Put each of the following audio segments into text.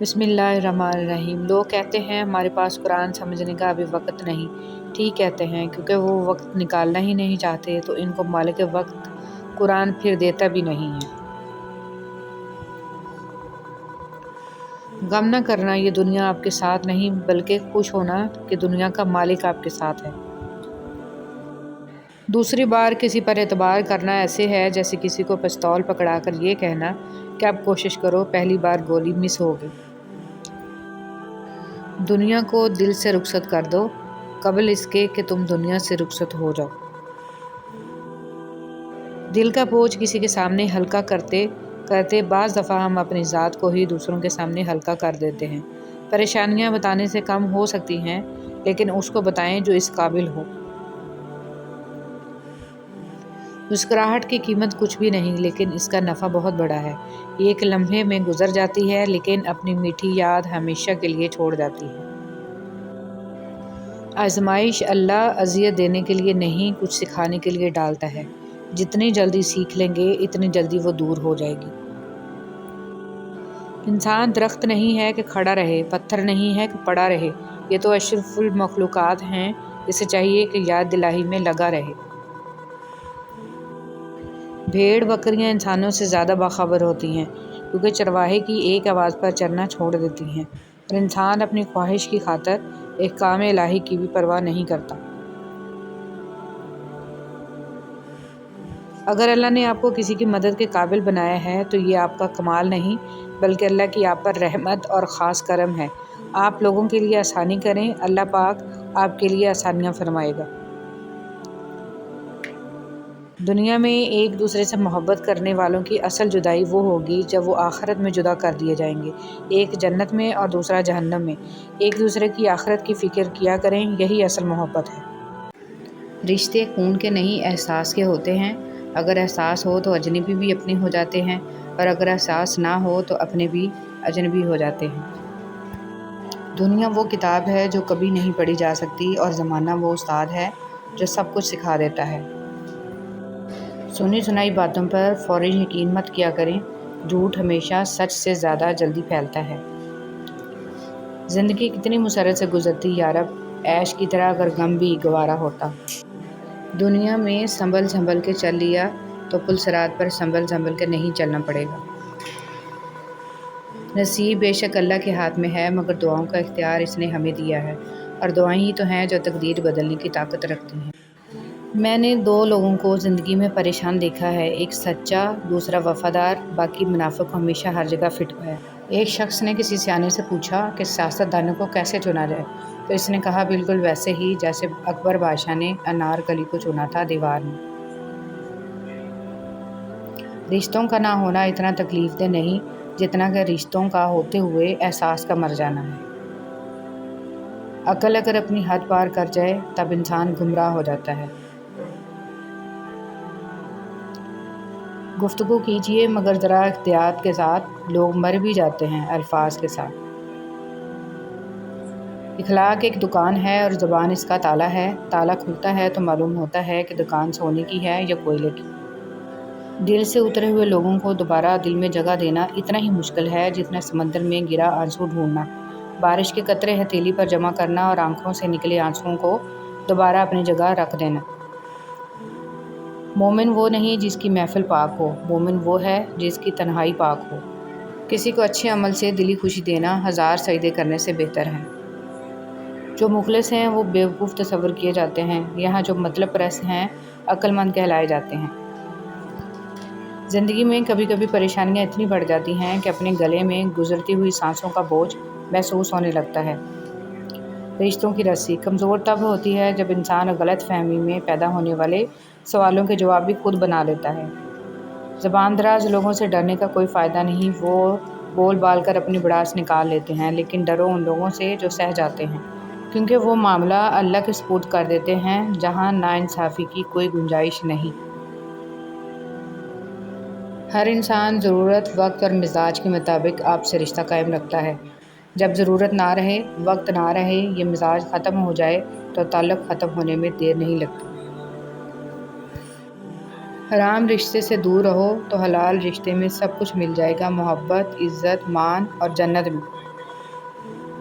بسم اللہ الرحمن الرحیم۔ لوگ کہتے ہیں ہمارے پاس قرآن سمجھنے کا ابھی وقت نہیں۔ ٹھیک کہتے ہیں، کیونکہ وہ وقت نکالنا ہی نہیں چاہتے تو ان کو مالک وقت قرآن پھر دیتا بھی نہیں ہے۔ غم نہ کرنا، یہ دنیا آپ کے ساتھ نہیں بلکہ خوش ہونا کہ دنیا کا مالک آپ کے ساتھ ہے۔ دوسری بار کسی پر اعتبار کرنا ایسے ہے جیسے کسی کو پستول پکڑا کر یہ کہنا کہ اب کوشش کرو، پہلی بار گولی مس ہو گئی۔ دنیا کو دل سے رخصت کر دو قبل اس کے کہ تم دنیا سے رخصت ہو جاؤ۔ دل کا بوجھ کسی کے سامنے ہلکا کرتے کرتے بعض دفعہ ہم اپنی ذات کو ہی دوسروں کے سامنے ہلکا کر دیتے ہیں۔ پریشانیاں بتانے سے کم ہو سکتی ہیں، لیکن اس کو بتائیں جو اس قابل ہو۔ مسکراہٹ کی قیمت کچھ بھی نہیں، لیکن اس کا نفع بہت بڑا ہے۔ یہ ایک لمحے میں گزر جاتی ہے، لیکن اپنی میٹھی یاد ہمیشہ کے لیے چھوڑ جاتی ہے۔ آزمائش اللہ اذیت دینے کے لیے نہیں، کچھ سکھانے کے لیے ڈالتا ہے۔ جتنی جلدی سیکھ لیں گے اتنی جلدی وہ دور ہو جائے گی۔ انسان درخت نہیں ہے کہ کھڑا رہے، پتھر نہیں ہے کہ پڑا رہے، یہ تو اشرف المخلوقات ہیں، اسے چاہیے کہ یاد دلائی میں لگا رہے۔ بھیڑ بکریاں انسانوں سے زیادہ باخبر ہوتی ہیں، کیونکہ چرواہے کی ایک آواز پر چرنا چھوڑ دیتی ہیں، اور انسان اپنی خواہش کی خاطر احکام الہی کی بھی پرواہ نہیں کرتا۔ اگر اللہ نے آپ کو کسی کی مدد کے قابل بنایا ہے تو یہ آپ کا کمال نہیں بلکہ اللہ کی آپ پر رحمت اور خاص کرم ہے۔ آپ لوگوں کے لیے آسانی کریں، اللہ پاک آپ کے لیے آسانیاں فرمائے گا۔ دنیا میں ایک دوسرے سے محبت کرنے والوں کی اصل جدائی وہ ہوگی جب وہ آخرت میں جدا کر دیے جائیں گے، ایک جنت میں اور دوسرا جہنم میں۔ ایک دوسرے کی آخرت کی فکر کیا کریں، یہی اصل محبت ہے۔ رشتے خون کے نہیں احساس کے ہوتے ہیں۔ اگر احساس ہو تو اجنبی بھی اپنے ہو جاتے ہیں، اور اگر احساس نہ ہو تو اپنے بھی اجنبی ہو جاتے ہیں۔ دنیا وہ کتاب ہے جو کبھی نہیں پڑھی جا سکتی، اور زمانہ وہ استاد ہے جو سب کچھ سکھا دیتا ہے۔ سنی سنائی باتوں پر فوراً یقین مت کیا کریں، جھوٹ ہمیشہ سچ سے زیادہ جلدی پھیلتا ہے۔ زندگی کتنی مسرت سے گزرتی یارب، عیش کی طرح اگر غم بھی گوارا ہوتا۔ دنیا میں سنبھل سنبھل کے چل لیا تو پل صراط پر سنبھل سنبھل کے نہیں چلنا پڑے گا۔ نصیب بے شک اللہ کے ہاتھ میں ہے، مگر دعاؤں کا اختیار اس نے ہمیں دیا ہے، اور دعائیں ہی تو ہیں جو تقدیر بدلنے کی طاقت رکھتی ہیں۔ میں نے دو لوگوں کو زندگی میں پریشان دیکھا ہے، ایک سچا، دوسرا وفادار، باقی منافق ہمیشہ ہر جگہ فٹ ہے۔ ایک شخص نے کسی سیانے سے پوچھا کہ سیاست دانوں کو کیسے چنا جائے، تو اس نے کہا بالکل ویسے ہی جیسے اکبر بادشاہ نے انارکلی کو چنا تھا دیوار میں۔ رشتوں کا نہ ہونا اتنا تکلیف دہ نہیں جتنا کہ رشتوں کا ہوتے ہوئے احساس کا مر جانا ہے۔ عقل اگر اپنی حد پار کر جائے تب انسان گمراہ ہو جاتا ہے۔ گفتگو کیجیے مگر ذرا احتیاط کے ساتھ، لوگ مر بھی جاتے ہیں الفاظ کے ساتھ۔ اخلاق ایک دکان ہے اور زبان اس کا تالا ہے، تالا کھلتا ہے تو معلوم ہوتا ہے کہ دکان سونے کی ہے یا کوئلے کی۔ دل سے اترے ہوئے لوگوں کو دوبارہ دل میں جگہ دینا اتنا ہی مشکل ہے جتنا سمندر میں گرا آنسو ڈھونڈنا، بارش کے قطرے ہتھیلی پر جمع کرنا اور آنکھوں سے نکلے آنسوؤں کو دوبارہ اپنی جگہ رکھ دینا۔ مومن وہ نہیں جس کی محفل پاک ہو، مومن وہ ہے جس کی تنہائی پاک ہو۔ کسی کو اچھے عمل سے دلی خوشی دینا 1000 سجدے کرنے سے بہتر ہے۔ جو مخلص ہیں وہ بیوقوف تصور کیے جاتے ہیں، یہاں جو مطلب پرست ہیں عقل مند کہلائے جاتے ہیں۔ زندگی میں کبھی کبھی پریشانیاں اتنی بڑھ جاتی ہیں کہ اپنے گلے میں گزرتی ہوئی سانسوں کا بوجھ محسوس ہونے لگتا ہے۔ رشتوں کی رسی کمزور تب ہوتی ہے جب انسان غلط فہمی میں پیدا ہونے والے سوالوں کے جواب بھی خود بنا لیتا ہے۔ زبان دراز لوگوں سے ڈرنے کا کوئی فائدہ نہیں، وہ بول بال کر اپنی بڑاس نکال لیتے ہیں، لیکن ڈرو ان لوگوں سے جو سہ جاتے ہیں، کیونکہ وہ معاملہ اللہ کے سپرد کر دیتے ہیں جہاں ناانصافی کی کوئی گنجائش نہیں۔ ہر انسان ضرورت، وقت اور مزاج کے مطابق آپ سے رشتہ قائم رکھتا ہے۔ جب ضرورت نہ رہے، وقت نہ رہے، یہ مزاج ختم ہو جائے تو تعلق ختم ہونے میں دیر نہیں لگتی۔ حرام رشتے سے دور رہو تو حلال رشتے میں سب کچھ مل جائے گا، محبت، عزت، مان اور جنت بھی۔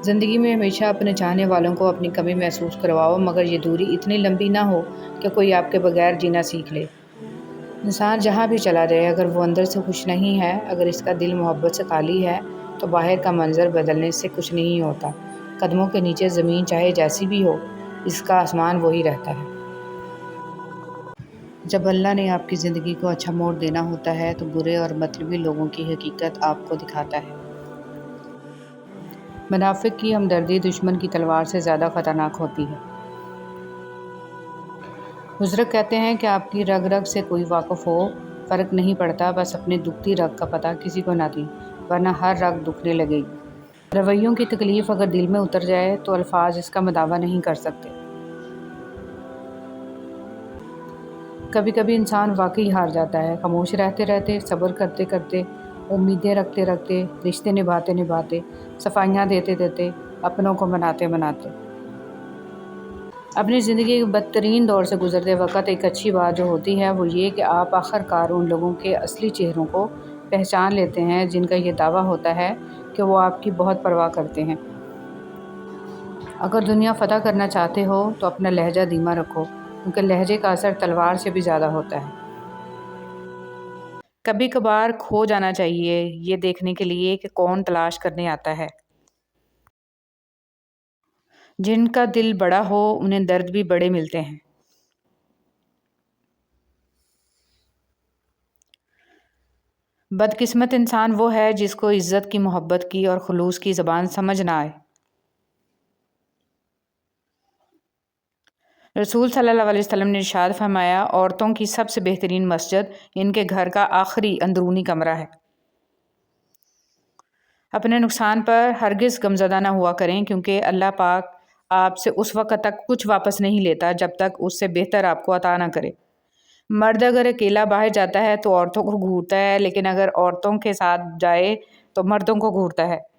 زندگی میں ہمیشہ اپنے چاہنے والوں کو اپنی کمی محسوس کرواؤ، مگر یہ دوری اتنی لمبی نہ ہو کہ کوئی آپ کے بغیر جینا سیکھ لے۔ انسان جہاں بھی چلا جائے، اگر وہ اندر سے خوش نہیں ہے، اگر اس کا دل محبت سے خالی ہے، تو باہر کا منظر بدلنے سے کچھ نہیں ہوتا۔ قدموں کے نیچے زمین چاہے جیسی بھی ہو، اس کا آسمان وہی رہتا ہے۔ جب اللہ نے آپ کی زندگی کو اچھا موڑ دینا ہوتا ہے تو برے اور مطلبی لوگوں کی حقیقت آپ کو دکھاتا ہے۔ منافق کی ہمدردی دشمن کی تلوار سے زیادہ خطرناک ہوتی ہے۔ بزرگ کہتے ہیں کہ آپ کی رگ رگ سے کوئی واقف ہو، فرق نہیں پڑتا، بس اپنی دکھتی رگ کا پتہ کسی کو نہ دیں، ورنہ ہر رگ دکھنے لگے گی۔ رویوں کی تکلیف اگر دل میں اتر جائے تو الفاظ اس کا مداوع نہیں کر سکتے۔ کبھی کبھی انسان واقعی ہار جاتا ہے، خاموش رہتے رہتے، صبر کرتے کرتے، امیدیں رکھتے رکھتے، رشتے نبھاتے نبھاتے، صفائیاں دیتے دیتے، اپنوں کو مناتے مناتے۔ اپنی زندگی کے بدترین دور سے گزرتے وقت ایک اچھی بات جو ہوتی ہے وہ یہ کہ آپ آخر کار ان لوگوں کے اصلی چہروں کو پہچان لیتے ہیں جن کا یہ دعویٰ ہوتا ہے کہ وہ آپ کی بہت پرواہ کرتے ہیں۔ اگر دنیا فتح کرنا چاہتے ہو تو اپنا لہجہ دھیما رکھو، کیونکہ لہجے کا اثر تلوار سے بھی زیادہ ہوتا ہے۔ کبھی کبھار کھو جانا چاہیے یہ دیکھنے کے لیے کہ کون تلاش کرنے آتا ہے۔ جن کا دل بڑا ہو انہیں درد بھی بڑے ملتے ہیں۔ بدقسمت انسان وہ ہے جس کو عزت کی، محبت کی اور خلوص کی زبان سمجھ نہ آئے۔ رسول صلی اللہ علیہ وسلم نے ارشاد فرمایا، عورتوں کی سب سے بہترین مسجد ان کے گھر کا آخری اندرونی کمرہ ہے۔ اپنے نقصان پر ہرگز غمزدہ نہ ہوا کریں، کیونکہ اللہ پاک آپ سے اس وقت تک کچھ واپس نہیں لیتا جب تک اس سے بہتر آپ کو عطا نہ کرے۔ مرد اگر اکیلا باہر جاتا ہے تو عورتوں کو گھورتا ہے، لیکن اگر عورتوں کے ساتھ جائے تو مردوں کو گھورتا ہے۔